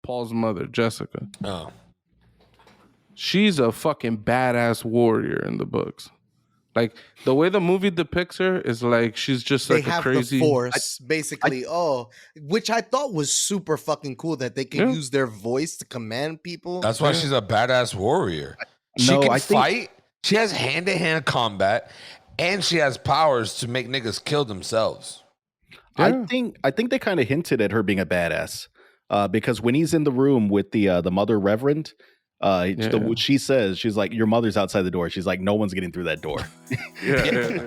Paul's mother, Jessica. Oh. She's a fucking badass warrior in the books. Like the way the movie depicts her is like she's just like they have a crazy the force, basically. Which I thought was super fucking cool that they can use their voice to command people. That's why she's a badass warrior. She can fight. She has hand-to-hand combat, and she has powers to make niggas kill themselves. Yeah. I think they kind of hinted at her being a badass because when he's in the room with the mother reverend, what she says, she's like, "Your mother's outside the door." She's like, "No one's getting through that door." yeah.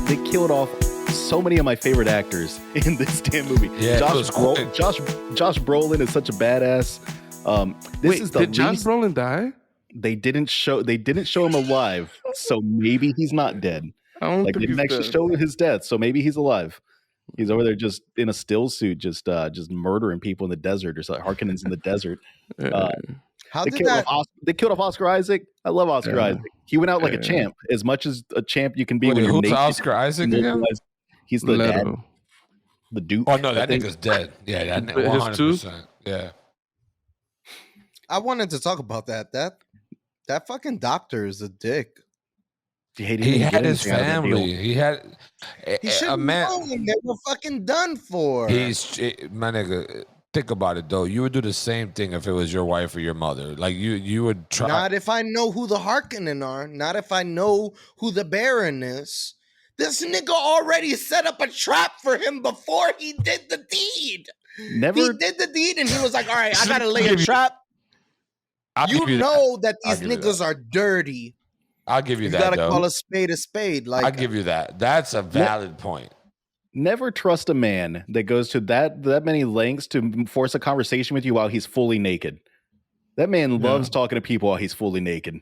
They killed off so many of my favorite actors in this damn movie. Yeah, Josh Brolin is such a badass. Did Josh Brolin die? They didn't show him alive, so maybe he's not dead. I don't think they didn't actually show his death, so maybe he's alive. He's over there just in a still suit, just murdering people in the desert or something. Harkonnens in the desert. They killed off Oscar Isaac. I love Oscar Isaac. He went out like a champ, as much as a champ you can be. When you're who's naked. Oscar Isaac again? He's the dad, the Duke. Oh no, that nigga's dead. Yeah, that 100%. Yeah. I wanted to talk about that. That fucking doctor is a dick. He had his family. He should have known they were fucking done for. My nigga. Think about it though. You would do the same thing if it was your wife or your mother. Like you would try. Not if I know who the Harkonnen are. Not if I know who the Baron is. This nigga already set up a trap for him before he did the deed. He did the deed and he was like, "All right, I gotta lay a trap." You know that these niggas are dirty. I'll give you that. You gotta call a spade a spade. Like, I'll give you that. That's a valid point. Never trust a man that goes to that many lengths to force a conversation with you while he's fully naked. That man loves talking to people while he's fully naked.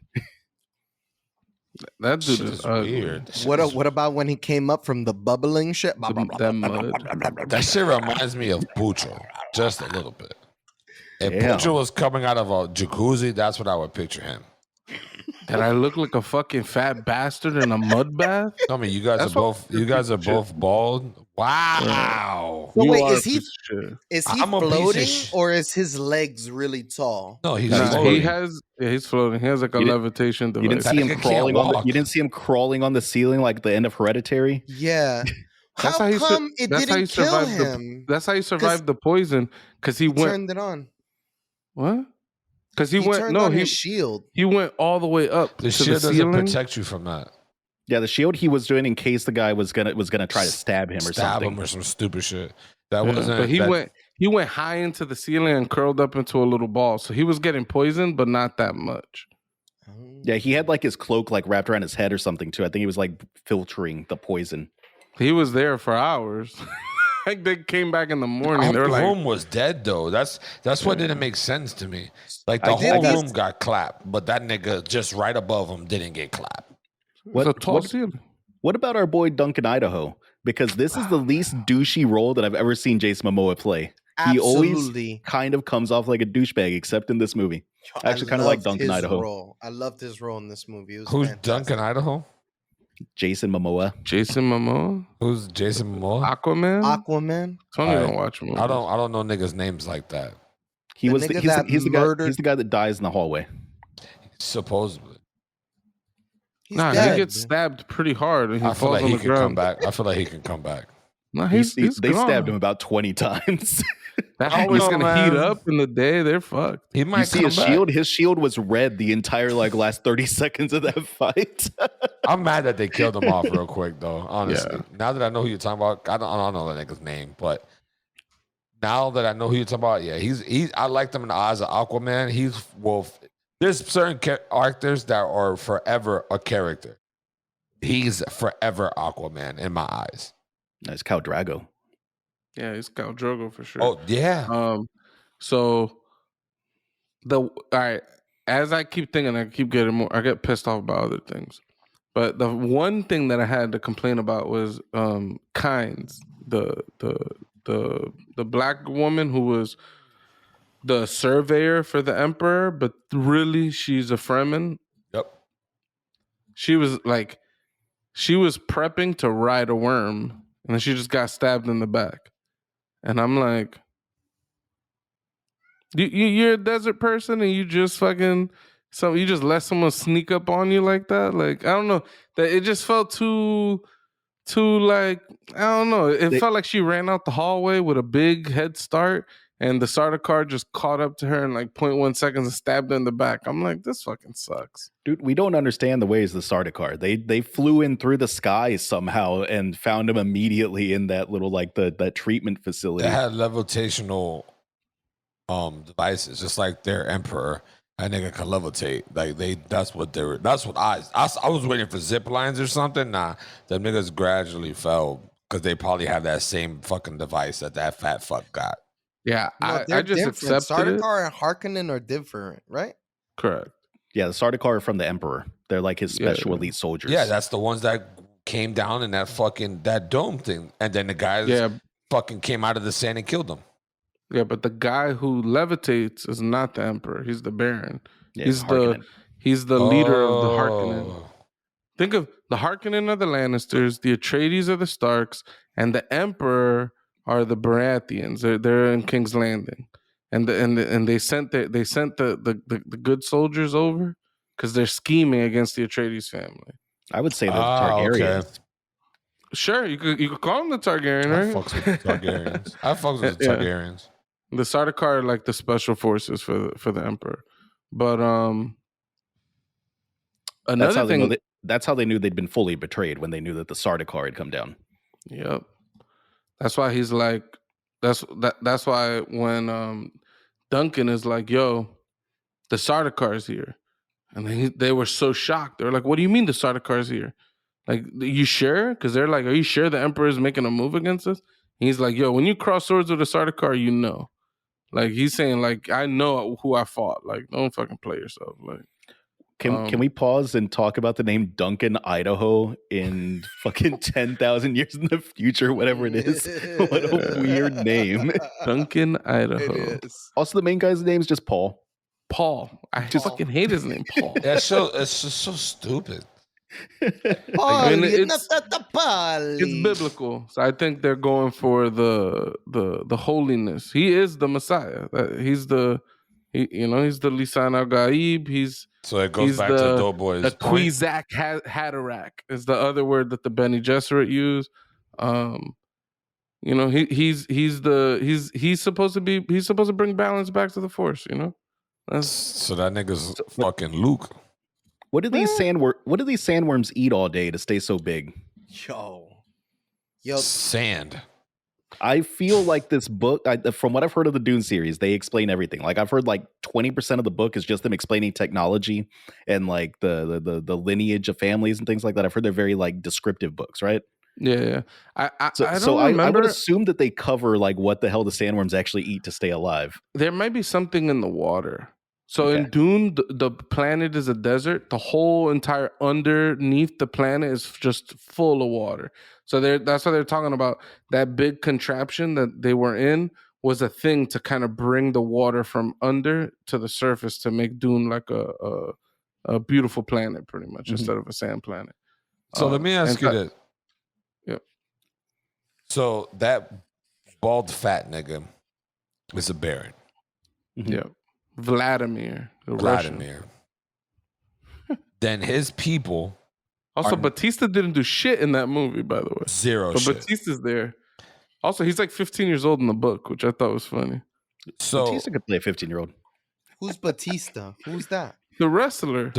That dude is weird. What about when he came up from the bubbling shit? That shit reminds me of Pucho, just a little bit. If Pucho was coming out of a jacuzzi, that's what I would picture him. Did I look like a fucking fat bastard in a mud bath? I mean, you guys are both bald. Wow. So wait, is he floating or is his legs really tall? No, he's floating. He's floating. He has like a levitation device. You didn't see him crawling you didn't see him crawling on the ceiling like the end of Hereditary? Yeah. How come it didn't kill him? That's how he survived the poison, because he turned it on. What? Because he went his shield. He went all the way up. The shield doesn't protect you from that. Yeah, the shield he was doing in case the guy was gonna try to stab him or something. Or some stupid shit. That wasn't. But he went high into the ceiling and curled up into a little ball. So he was getting poisoned, but not that much. Yeah, he had like his cloak like wrapped around his head or something too. I think he was like filtering the poison. He was there for hours. Like they came back in the morning. The room was dead though. That's what didn't make sense to me. Like the whole room got clapped, but that nigga just right above him didn't get clapped. What about our boy Duncan Idaho? Because this is the least douchey role that I've ever seen Jason Momoa play. He always kind of comes off like a douchebag, except in this movie. I actually kind of like Duncan Idaho. I loved his role in this movie. Who's fantastic. Duncan Idaho? Jason Momoa. Who's Jason Momoa? Aquaman. Tony don't watch movies. I don't know niggas' names like that. He's the guy that dies in the hallway. Supposedly. He gets stabbed pretty hard and he falls on the ground. Come back. I feel like he can come back. No, they stabbed him about 20 times. That hallway's gonna heat up in the day. They're fucked. He might see his shield. His shield was red the entire last 30 seconds of that fight. I'm mad that they killed him off real quick though. Honestly, now that I know who you're talking about, I don't know that nigga's name, but now that I know who you're talking about, he's. I liked him in the eyes of Aquaman. There's certain characters that are forever a character. He's forever Aquaman in my eyes. That's Khal Drogo. Yeah, he's Khal Drogo for sure. Oh yeah. So all right. As I keep thinking, I keep getting more. I get pissed off about other things, but the one thing that I had to complain about was Kynes, the black woman who was the surveyor for the emperor, but really she's a Fremen. Yep. She was like, she was prepping to ride a worm, and then she just got stabbed in the back. And I'm like, you're a desert person, and you just fucking you just let someone sneak up on you like that. Like, I don't know, that it just felt too like, I don't know. It felt like she ran out the hallway with a big head start, and the Sardaukar just caught up to her in like 0.1 seconds and stabbed her in the back. I'm like, this fucking sucks. Dude, we don't understand the ways of the Sardaukar. They flew in through the sky somehow and found him immediately in that little like that treatment facility. They had levitational devices, just like their emperor. That nigga can levitate. Like that's what I was waiting for zip lines or something. Nah, them niggas gradually fell because they probably have that same fucking device that fat fuck got. Yeah, no, I just accepted Sardaukar and Harkonnen are different, right? Correct. Yeah, the Sardaukar are from the Emperor. They're like his special elite soldiers. Yeah, that's the ones that came down in that dome thing, and then the guys fucking came out of the sand and killed them. Yeah, but the guy who levitates is not the Emperor. He's the Baron. Yeah, he's the leader of the Harkonnen. Think of the Harkonnen are the Lannisters, the Atreides are the Starks, and the Emperor are the Baratheons. They're in King's Landing, and they sent the good soldiers over because they're scheming against the Atreides family. I would say that the Targaryens. Okay. Sure, you could call them the Targaryen, right? I fucks with the Targaryens. I fucks with the Targaryens. The Sardaukar are like the special forces for the Emperor, but another thing. That's how they knew they'd been fully betrayed, when they knew that the Sardaukar had come down. Yep, that's why he's like, that's why when Duncan is like, "Yo, the Sardaukar here," and they were so shocked. They're like, "What do you mean the Sardaukar here? Like, you sure?" Because they're like, "Are you sure the Emperor is making a move against us?" And he's like, "Yo, when you cross swords with a Sardaukar, you know." Like, he's saying, like, I know who I fought. Like, don't fucking play yourself. Like, can we pause and talk about the name Duncan, Idaho in fucking 10,000 years in the future, whatever it is? What a weird name. Duncan, Idaho. Also, the main guy's name is just Paul. Paul. I just fucking hate his name, Paul. It's just so stupid. I mean, it's biblical, so I think they're going for the holiness. He is the Messiah. He's the Lisan al-Gaib. So it goes back to Doughboy's the Quizak Haderach is the other word that the Bene Gesserit use. He's supposed to bring balance back to the Force. So that nigga's fucking Luke. What do these sandworms eat all day to stay so big? Yo, sand. I feel like this book, from what I've heard of the Dune series, they explain everything. Like, I've heard like 20% of the book is just them explaining technology and like the lineage of families and things like that. I've heard they're very like descriptive books, right? Yeah. I would assume that they cover like what the hell the sandworms actually eat to stay alive. There might be something in the water. So in Dune, the planet is a desert. The whole entire underneath the planet is just full of water. So that's why they're talking about that big contraption that they were in was a thing to kind of bring the water from under to the surface to make Dune like a beautiful planet, pretty much, instead of a sand planet. So let me ask you this. Yeah. So that bald fat nigga is a Baron. Yeah. Vladimir. Then his people. Also, Batista didn't do shit in that movie, by the way. Zero but shit. Batista's there. Also, he's like 15 years old in the book, which I thought was funny. So Batista could play a 15-year-old. Who's Batista? Who's that? The wrestler.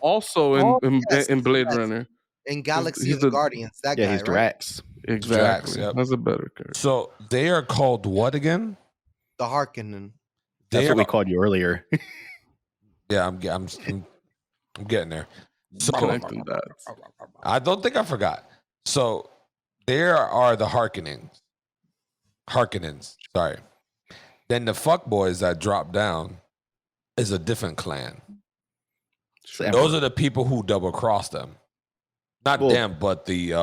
Also in Blade Runner. In Galaxy of the Guardians. That guy, he's Drax. Right? Exactly. Drax, yep. That's a better character. So they are called what again? The Harkonnen. That's what we called you earlier. Yeah, I'm getting there. So connecting dots. I don't think I forgot. So there are the Harkonnens. Sorry. Then the fuckboys that drop down is a different clan. Those are the people who double cross them. Not them, but the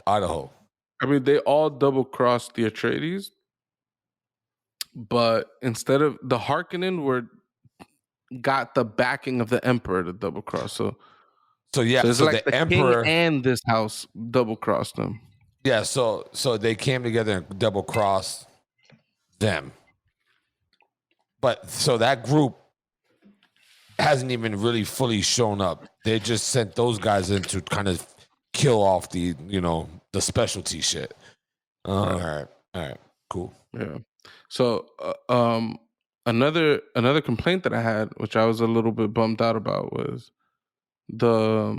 Idaho. I mean, they all double crossed the Atreides, but instead of the Harkonnen got the backing of the Emperor to double cross. So So yeah, So it's so like the emperor king and this house double crossed them. Yeah, so they came together and double crossed them. But so that group hasn't even really fully shown up. They just sent those guys in to kind of kill off the specialty shit. All right, cool. Yeah. So another complaint that I had, which I was a little bit bummed out about, was the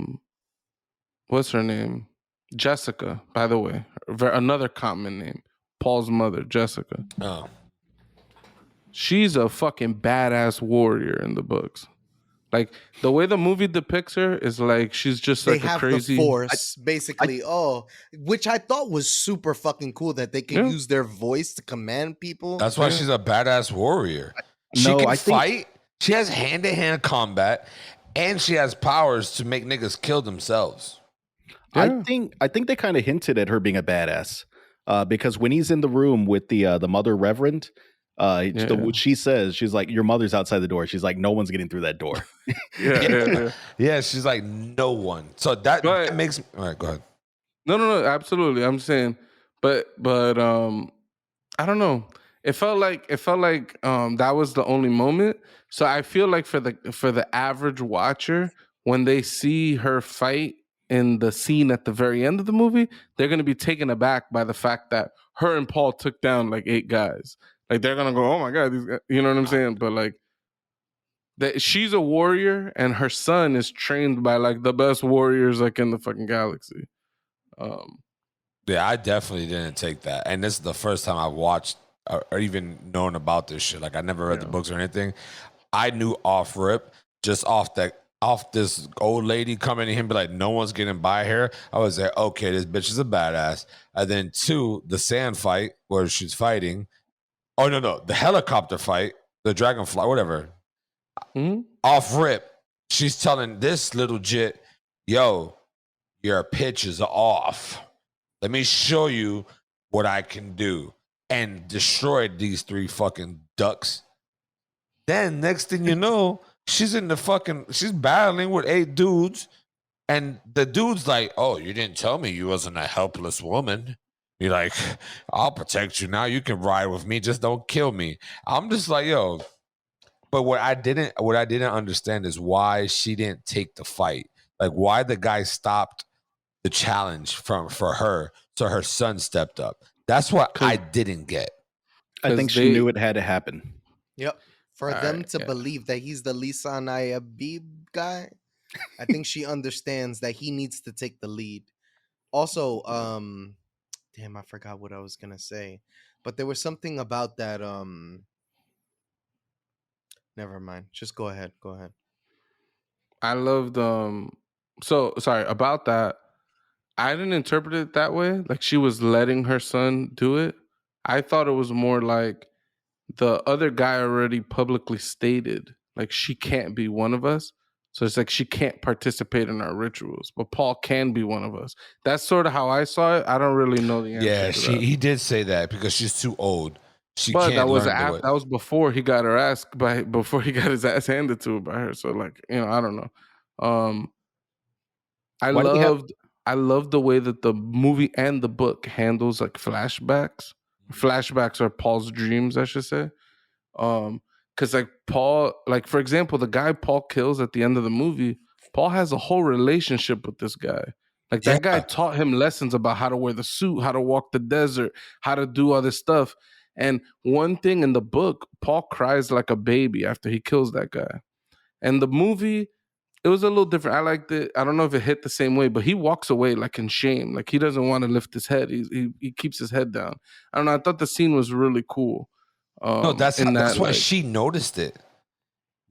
what's her name? Jessica, by the way. Another common name. Paul's mother, Jessica. Oh. She's a fucking badass warrior in the books. Like the way the movie depicts her is like she's just like a crazy the force, basically. Which I thought was super fucking cool that they can use their voice to command people. That's why she's a badass warrior. She can fight. She has hand-to-hand combat, and she has powers to make niggas kill themselves. Yeah. I think they kind of hinted at her being a badass because when he's in the room with the mother reverend, she says, she's like, your mother's outside the door. She's like, no one's getting through that door. Yeah, she's like, no one. So that makes me... All right, go ahead. No, absolutely. I'm saying, but I don't know. It felt like that was the only moment. So I feel like for the average watcher, when they see her fight in the scene at the very end of the movie, they're going to be taken aback by the fact that her and Paul took down like 8 guys. Like they're going to go, oh my God, these guys, you know what I'm saying? But like she's a warrior and her son is trained by like the best warriors like in the fucking galaxy. Yeah, I definitely didn't take that. And this is the first time I watched or even known about this shit. Like I never read the books or anything. I knew off rip, just off this old lady coming in and be like, no one's getting by her. I was like, okay, this bitch is a badass. And then 2, the sand fight where she's fighting. Oh, no, the helicopter fight, the dragonfly, whatever. Mm-hmm. Off rip, she's telling this little jit, yo, your pitch is off. Let me show you what I can do. And destroyed these 3 fucking ducks. Then next thing you know, she's battling with 8 dudes. And the dude's like, oh, you didn't tell me you wasn't a helpless woman. You're like, I'll protect you now. You can ride with me. Just don't kill me. I'm just like, yo. But what I didn't understand is why she didn't take the fight. Like why the guy stopped the challenge for her. So her son stepped up. That's what I didn't get. I think she knew it had to happen. Yep. For them to believe that he's the Lisan Ayabib guy, I think she understands that he needs to take the lead. Also, damn, I forgot what I was gonna say. But there was something about that. Never mind. Just go ahead. I loved so sorry about that. I didn't interpret it that way. Like she was letting her son do it. I thought it was more like the other guy already publicly stated like she can't be one of us. So it's like she can't participate in our rituals, but Paul can be one of us. That's sort of how I saw it. I don't really know the answer. Yeah, he did say that because she's too old. That was before he got before he got his ass handed to her by her. So like, I don't know. I loved the way that the movie and the book handles like flashbacks. Flashbacks are Paul's dreams, I should say. Because like Paul, like for example, the guy Paul kills at the end of the movie, Paul has a whole relationship with this guy. Like that guy taught him lessons about how to wear the suit, how to walk the desert, how to do all this stuff. And one thing in the book, Paul cries like a baby after he kills that guy. And the movie, it was a little different. I liked it. I don't know if it hit the same way, but he walks away like in shame. Like he doesn't want to lift his head. He keeps his head down. I don't know. I thought the scene was really cool. No, that's why she noticed it.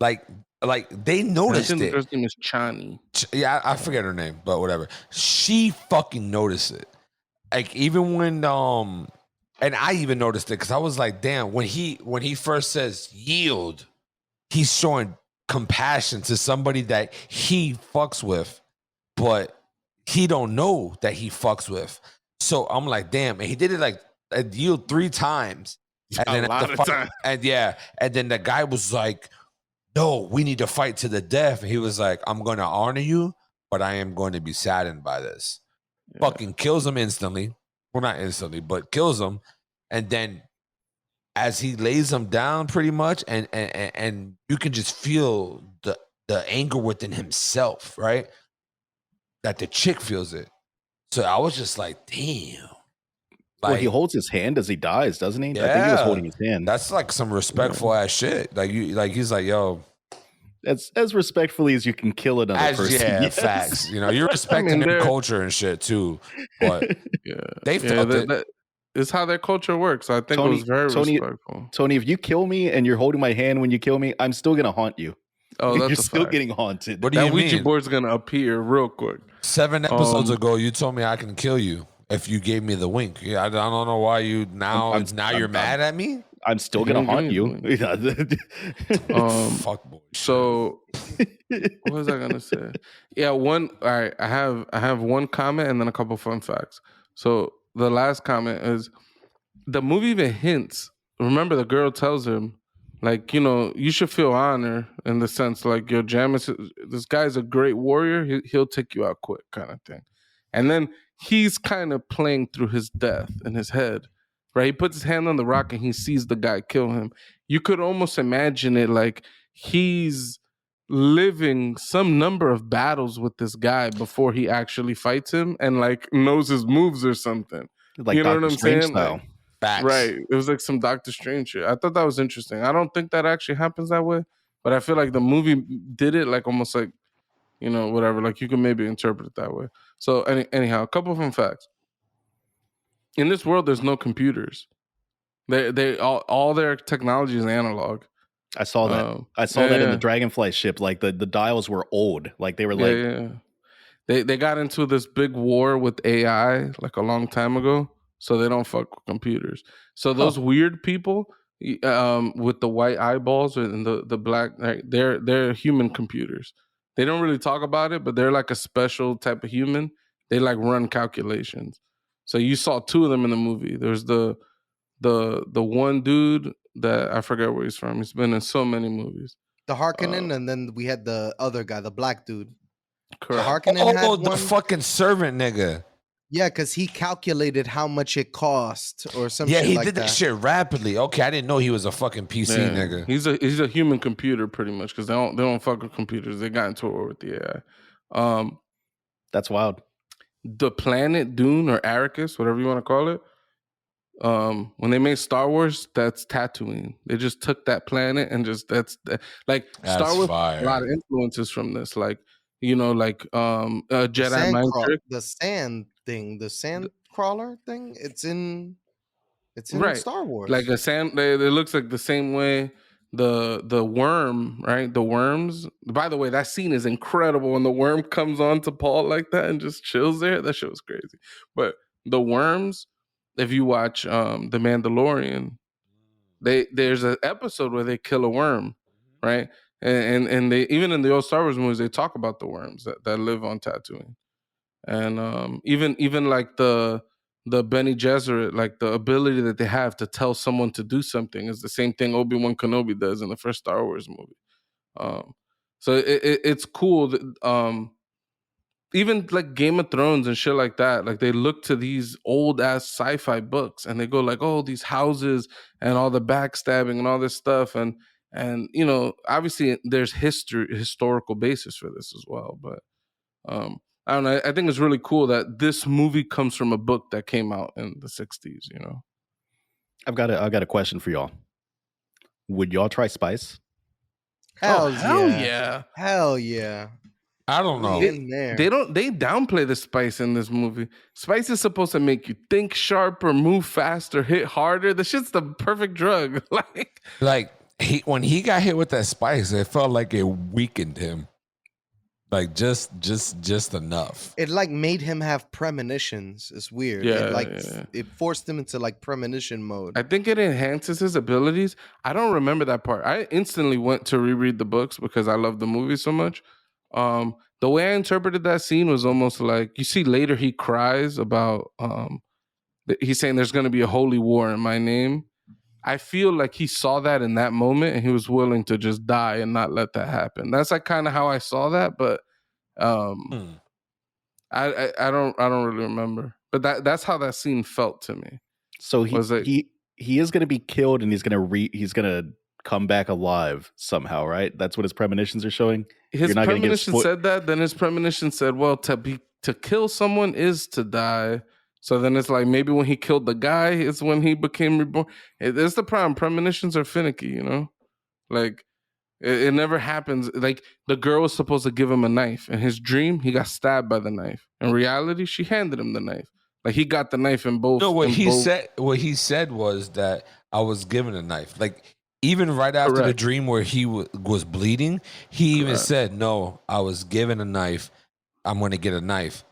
Like they noticed it. The girl's name is Chani. Yeah, I forget her name, but whatever. She fucking noticed it. Like even when and I even noticed it because I was like, damn. When he first says yield, he's showing compassion to somebody that he fucks with, but he don't know that he fucks with. So I'm like, damn. And he did it like a yield 3 times. And then and then the guy was like, no, we need to fight to the death. And he was like, I'm gonna honor you, but I am going to be saddened by this. Fucking kills him instantly. Well, not instantly, but kills him. And then as he lays him down pretty much, and you can just feel the anger within himself, right? That the chick feels it. So I was just like, damn. Well, he holds his hand as he dies, doesn't he? Yeah, I think he was holding his hand. That's like some respectful ass shit. He's like, yo. As respectfully as you can kill another person. Yeah, yes. Facts. You're respecting their culture and shit too. But they felt it. It's how their culture works. I think it was very respectful. Tony, if you kill me and you're holding my hand when you kill me, I'm still gonna haunt you. Oh, that's you're still getting haunted. What do you mean? Ouija board's gonna appear real quick. 7 episodes ago, you told me I can kill you if you gave me the wink. Yeah, I don't know why you now you're mad at me. I'm still gonna haunt you. Fuck boy. So what was I gonna say? Yeah, all right. I have one comment and then a couple fun facts. So the last comment is the movie even hints. Remember, the girl tells him, like, you should feel honor in the sense, like, your Jamis, this guy's a great warrior. He'll take you out quick, kind of thing. And then he's kind of playing through his death in his head. Right, he puts his hand on the rock and he sees the guy kill him. You could almost imagine it like he's living some number of battles with this guy before he actually fights him and like knows his moves or something. Like you know Dr. what I'm Strange saying? style. Facts. Right. It was like some Doctor Strange shit. I thought that was interesting. I don't think that actually happens that way, but I feel like the movie did it like almost like, whatever. Like you can maybe interpret it that way. So anyhow, a couple of fun facts. In this world, there's no computers. They all their technology is analog. I saw that. I saw that in the Dragonfly ship. Like the dials were old. Like they were They got into this big war with AI like a long time ago, so they don't fuck with computers. So those weird people with the white eyeballs and the black, they're human computers. They don't really talk about it, but they're like a special type of human. They like run calculations. So you saw 2 of them in the movie. There's the one dude that I forget where he's from. He's been in so many movies. The Harkonnen, and then we had the other guy, the black dude. Correct. The Harkonnen had the fucking servant nigga. Yeah, because he calculated how much it cost or something. Yeah, he did that shit rapidly. Okay, I didn't know he was a fucking PC nigga. He's a human computer pretty much because they don't fuck with computers. They got into a war with the AI. That's wild. The planet Dune or Arrakis, whatever you want to call it. When they made Star Wars, that's Tatooine. They just took that planet and just that's Star Wars. A lot of influences from this, like a Jedi mind trick. The sand thing, the sand crawler thing. It's in right. Star Wars. Like a sand. It looks like the same way. The worm, right? The worms. By the way, that scene is incredible when the worm comes on to Paul like that and just chills there. That shit was crazy. But the worms. If you watch The Mandalorian, there's an episode where they kill a worm, right? And they even in the old Star Wars movies they talk about the worms that live on Tatooine, and even like the Bene Gesserit, like the ability that they have to tell someone to do something is the same thing Obi-Wan Kenobi does in the first Star Wars movie. So it's cool that, even like Game of Thrones and shit like that, like they look to these old ass sci-fi books and they go like, oh, these houses and all the backstabbing and all this stuff. And obviously there's historical basis for this as well. But I don't know. I think it's really cool that this movie comes from a book that came out in the 60s, I've got a question for y'all. Would y'all try spice? Hell yeah. Hell yeah. I don't know. They downplay the spice in this movie. Spice is supposed to make you think sharper, move faster, hit harder. The shit's the perfect drug. When he got hit with that spice, it felt like it weakened him. Like just enough. It like made him have premonitions. It's weird. It forced him into like premonition mode. I think it enhances his abilities. I don't remember that part. I instantly went to reread the books because I love the movie so much. The way I interpreted that scene was almost like, you see later he cries about he's saying there's going to be a holy war in my name. I feel like he saw that in that moment and he was willing to just die and not let that happen. That's like kind of how I saw that, but I don't really remember, but that's how that scene felt to me. So he is going to be killed, and he's going to come back alive somehow, right? That's what his premonitions are showing. His premonition said that. Then his premonition said, "Well, to kill someone is to die." So then it's like maybe when he killed the guy is when he became reborn. It's the problem. Premonitions are finicky, you know. Like it never happens. Like the girl was supposed to give him a knife. In his dream, he got stabbed by the knife. In reality, she handed him the knife. Like he got the knife in both. No, what he said was that I was given a knife. Like even right after the dream where he was bleeding, he even said, "No, I was given a knife. I'm going to get a knife."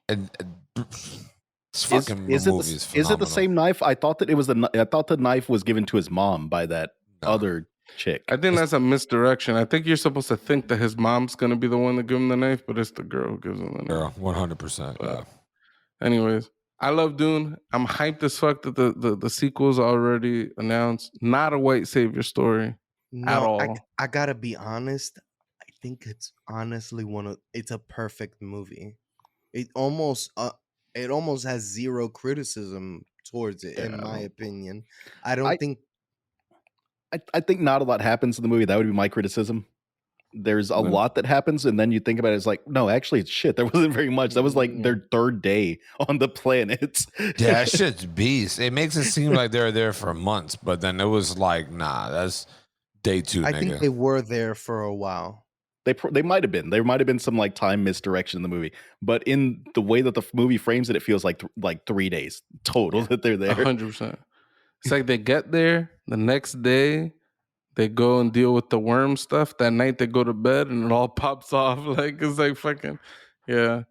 And this fucking movie is phenomenal. Is it the same knife? I thought that I thought the knife was given to his mom by that other chick. I think that's a misdirection. I think you're supposed to think that his mom's gonna be the one to give him the knife, but it's the girl who gives him the knife. Girl, 100%. Yeah. Anyways, I love Dune. I'm hyped as fuck that the sequel's already announced. Not a white savior story at all. I gotta be honest. I think it's honestly it's a perfect movie. It almost has zero criticism towards it, in my opinion. I think not a lot happens in the movie. That would be my criticism. There's a lot that happens, and then you think about it, it's like, no, actually, it's shit. There wasn't very much. That was like their third day on the planet. Yeah, that shit's beast. It makes it seem like they're there for months, but then it was like, nah, that's day 2. I think they were there for a while. They might have been. There might have been some like time misdirection in the movie, but in the way that the movie frames it, it feels like 3 days total that they're there. 100%. It's like they get there the next day. They go and deal with the worm stuff. That night they go to bed and it all pops off. Like it's like fucking, yeah.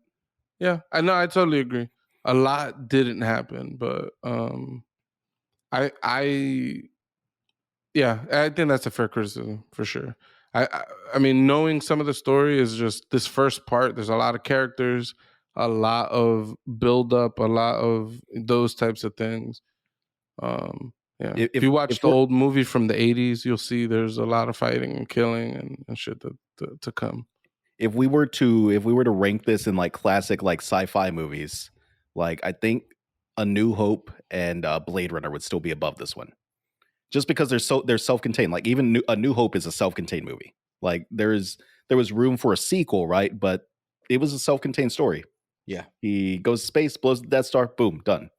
I know. I totally agree. A lot didn't happen, but I think that's a fair criticism for sure. I mean, knowing some of the story is just this first part. There's a lot of characters, a lot of build up, a lot of those types of things. Yeah. If you watch the old movie from the 80s, you'll see there's a lot of fighting and killing and shit to come. If we were to rank this in like classic like sci-fi movies, like I think A New Hope and Blade Runner would still be above this one. Just because they're self-contained. Like even A New Hope is a self-contained movie. Like there was room for a sequel, right? But it was a self-contained story. Yeah. He goes to space, blows the Death Star, boom, done.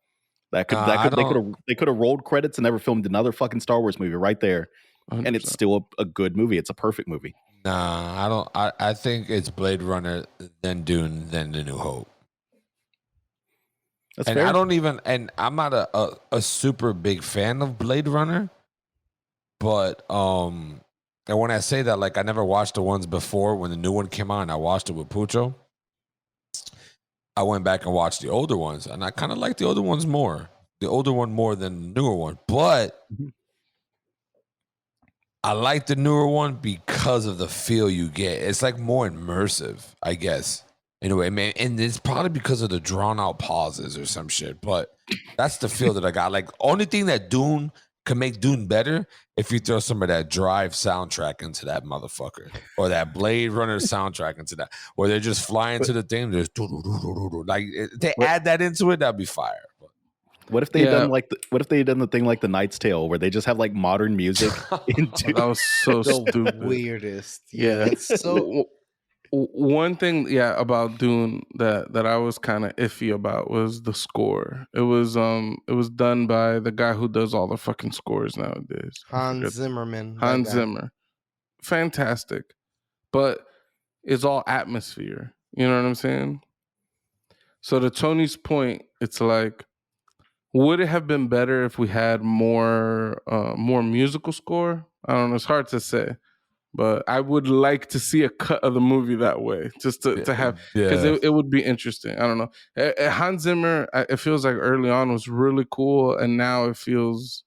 They could have rolled credits and never filmed another fucking Star Wars movie right there, 100%. And it's still a good movie. It's a perfect movie. Nah, I don't. I think it's Blade Runner, then Dune, then The New Hope. That's fair. I don't even. And I'm not a super big fan of Blade Runner, but and when I say that, like I never watched the ones before when the new one came out, and I watched it with Pucho. I went back and watched the older ones, and I kind of like the older ones more. The older one more than the newer one. But I like the newer one because of the feel you get. It's like more immersive, I guess. Anyway, man, and it's probably because of the drawn-out pauses or some shit. But that's the feel that I got. Like, only thing that Dune can make Dune better if you throw some of that Drive soundtrack into that motherfucker, or that Blade Runner soundtrack into that, where they're just flying to the thing. There's like they add that into it, that'd be fire. What if they done the thing like The Knight's Tale, where they just have like modern music? That was so stupid. Weirdest. Yeah. It's so. One thing, about Dune that I was kind of iffy about was the score. It was done by the guy who does all the fucking scores nowadays. Hans Zimmerman. Hans Zimmer. Fantastic. But it's all atmosphere. You know what I'm saying? So to Tony's point, it's like, would it have been better if we had more musical score? I don't know. It's hard to say. But I would like to see a cut of the movie that way, just to have, because it would be interesting. I don't know. Hans Zimmer, it feels like early on was really cool, and now it feels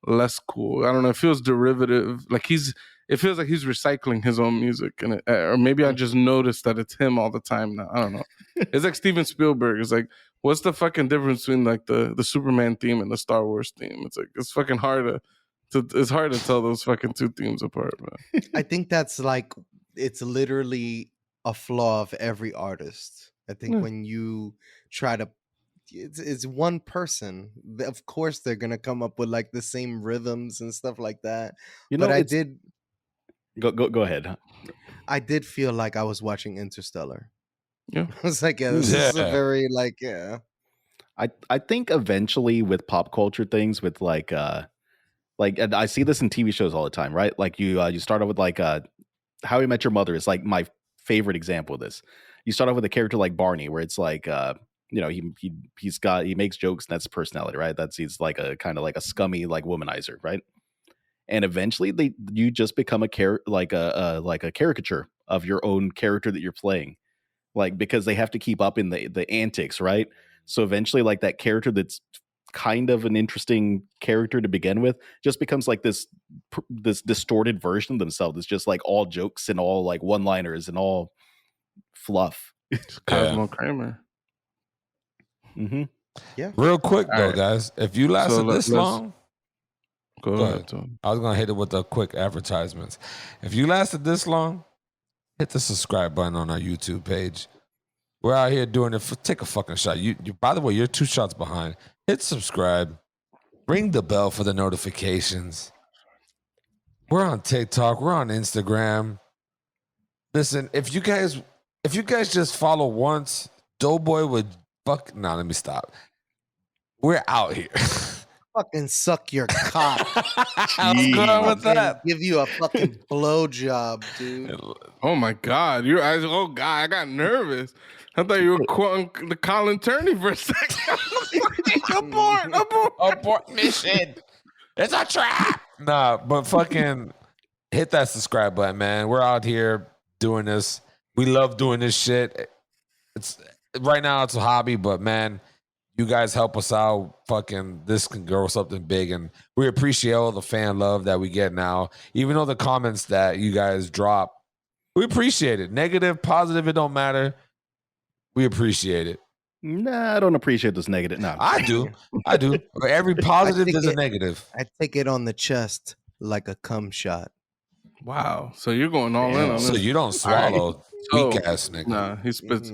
less cool. I don't know. It feels derivative. Like it feels like he's recycling his own music, and or maybe I just noticed that it's him all the time now. I don't know. It's like Steven Spielberg. It's like, what's the fucking difference between like the Superman theme and the Star Wars theme? It's like it's fucking hard it's hard to tell those fucking two themes apart, man. I think that's like, it's literally a flaw of every artist. I think when you try to, it's one person. Of course, they're gonna come up with like the same rhythms and stuff like that. But I did go ahead. I did feel like I was watching Interstellar. Yeah, I was like, this is a very like, I think eventually with pop culture things, with like and I see this in TV shows all the time, right? Like you start off with like How I Met Your Mother is like my favorite example of this. You start off with a character like Barney, where it's like he makes jokes and that's his personality, right? He's like a kind of like a scummy like womanizer, right? And eventually you just become a caricature of your own character that you're playing, like because they have to keep up in the antics, right? So eventually, like that character that's kind of an interesting character to begin with just becomes like this distorted version of themselves. It's just like all jokes and all like one-liners and all fluff. It's Cosmo Kramer. Mm-hmm. Yeah. Real quick though, guys, if you lasted this long, go ahead. I was gonna hit it with the quick advertisements. If you lasted this long, hit the subscribe button on our YouTube page. We're out here doing it. Take a fucking shot. You. By the way, you're 2 shots behind. Hit subscribe. Ring the bell for the notifications. We're on TikTok. We're on Instagram. Listen, if you guys just follow once, Doughboy would fuck. Nah, let me stop. We're out here. Fucking suck your cock. What's going on with that? Give you a fucking blowjob, dude. Oh my God, your eyes! Oh God, I got nervous. I thought you were quoting the Colin Turney for a second. Abort mission. It's a trap. Nah, but fucking hit that subscribe button, man. We're out here doing this. We love doing this shit. It's right now it's a hobby, but man, you guys help us out. Fucking this can grow something big, and we appreciate all the fan love that we get now. Even though the comments that you guys drop, we appreciate it. Negative, positive, it don't matter. We appreciate it. Nah, I don't appreciate this negative. No, I do. Every positive is a negative. I take it on the chest like a cum shot. Wow. So you're going all in on this. So you don't swallow. Weak ass nigga. Nah, he spits.